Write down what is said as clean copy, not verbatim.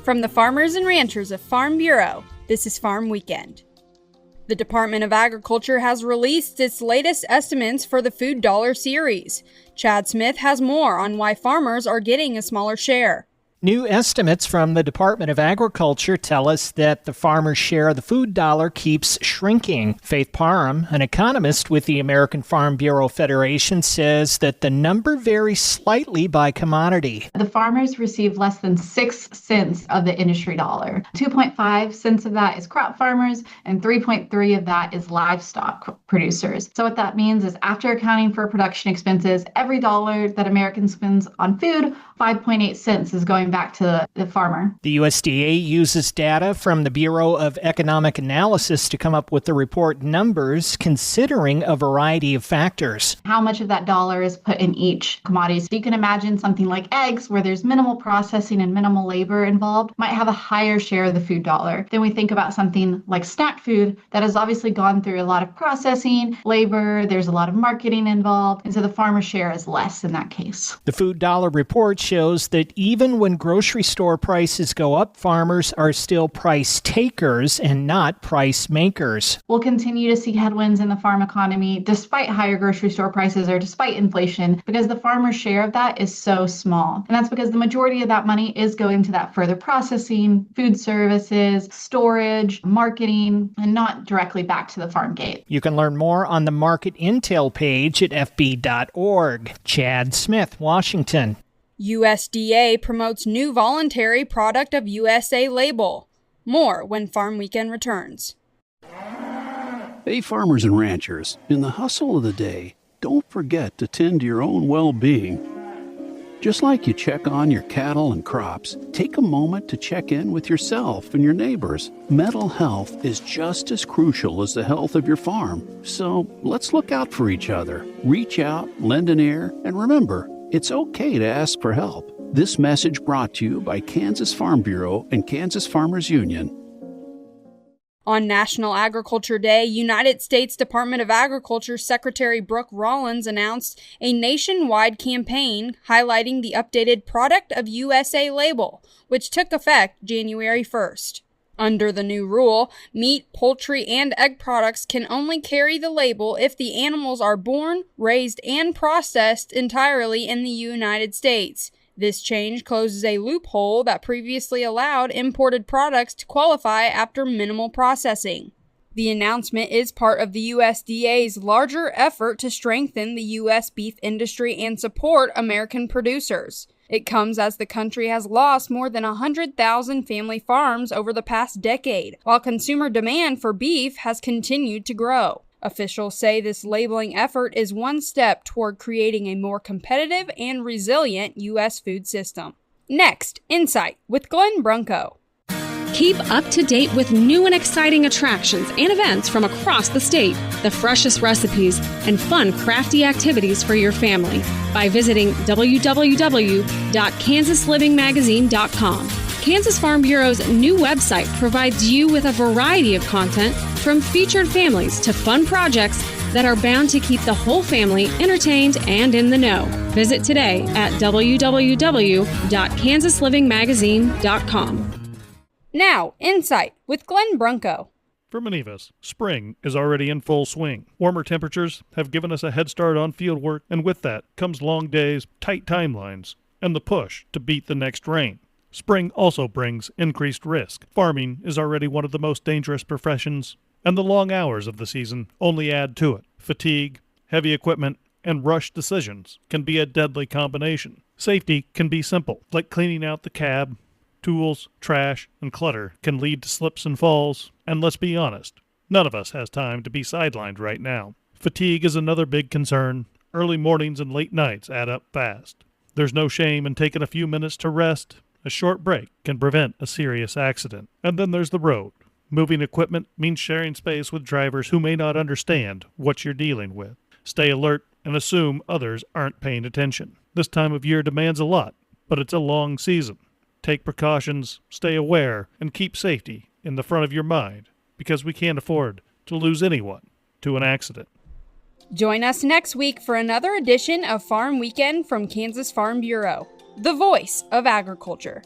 From the farmers and ranchers of Farm Bureau, this is Farm Weekend. The Department of Agriculture has released its latest estimates for the Food Dollar series. Chad Smith has more on why farmers are getting a smaller share. New estimates from the Department of Agriculture tell us that the farmer's share of the food dollar keeps shrinking. Faith Parham, an economist with the American Farm Bureau Federation, says that the number varies slightly by commodity. The farmers receive less than 6 cents of the industry dollar. 2.5 cents of that is crop farmers, and 3.3 of that is livestock producers. So what that means is after accounting for production expenses, every dollar that Americans spends on food, 5.8 cents is going back to the farmer. The USDA uses data from the Bureau of Economic Analysis to come up with the report numbers, considering a variety of factors. How much of that dollar is put in each commodity? So you can imagine something like eggs, where there's minimal processing and minimal labor involved, might have a higher share of the food dollar. Then we think about something like snack food that has obviously gone through a lot of processing, labor, there's a lot of marketing involved, and so the farmer's share is less in that case. The Food Dollar report shows that even when grocery store prices go up, farmers are still price takers and not price makers. We'll continue to see headwinds in the farm economy despite higher grocery store prices or despite inflation, because the farmer's share of that is so small. And that's because the majority of that money is going to that further processing, food services, storage, marketing, and not directly back to the farm gate. You can learn more on the market intel page at fb.org. Chad Smith, Washington. USDA promotes new voluntary Product of USA label. More when Farm Weekend returns. Hey, farmers and ranchers, in the hustle of the day, don't forget to tend to your own well-being. Just like you check on your cattle and crops, take a moment to check in with yourself and your neighbors. Mental health is just as crucial as the health of your farm. So let's look out for each other. Reach out, lend an ear, and remember, it's okay to ask for help. This message brought to you by Kansas Farm Bureau and Kansas Farmers Union. On National Agriculture Day, United States Department of Agriculture Secretary Brooke Rollins announced a nationwide campaign highlighting the updated Product of USA label, which took effect January 1st. Under the new rule, meat, poultry, and egg products can only carry the label if the animals are born, raised, and processed entirely in the United States. This change closes a loophole that previously allowed imported products to qualify after minimal processing. The announcement is part of the USDA's larger effort to strengthen the U.S. beef industry and support American producers. It comes as the country has lost more than 100,000 family farms over the past decade, while consumer demand for beef has continued to grow. Officials say this labeling effort is one step toward creating a more competitive and resilient U.S. food system. Next, Insight with Glenn Brunko. Keep up to date with new and exciting attractions and events from across the state, the freshest recipes, and fun, crafty activities for your family by visiting www.kansaslivingmagazine.com. Kansas Farm Bureau's new website provides you with a variety of content, from featured families to fun projects that are bound to keep the whole family entertained and in the know. Visit today at www.kansaslivingmagazine.com. Now, Insight with Glenn Brunko. For many of us, spring is already in full swing. Warmer temperatures have given us a head start on field work, and with that comes long days, tight timelines, and the push to beat the next rain. Spring also brings increased risk. Farming is already one of the most dangerous professions, and the long hours of the season only add to it. Fatigue, heavy equipment, and rushed decisions can be a deadly combination. Safety can be simple, like cleaning out the cab. Tools, trash, and clutter can lead to slips and falls, and let's be honest, none of us has time to be sidelined right now. Fatigue is another big concern. Early mornings and late nights add up fast. There's no shame in taking a few minutes to rest. A short break can prevent a serious accident. And then there's the road. Moving equipment means sharing space with drivers who may not understand what you're dealing with. Stay alert and assume others aren't paying attention. This time of year demands a lot, but it's a long season. Take precautions, stay aware, and keep safety in the front of your mind, because we can't afford to lose anyone to an accident. Join us next week for another edition of Farm Weekend from Kansas Farm Bureau, the voice of agriculture.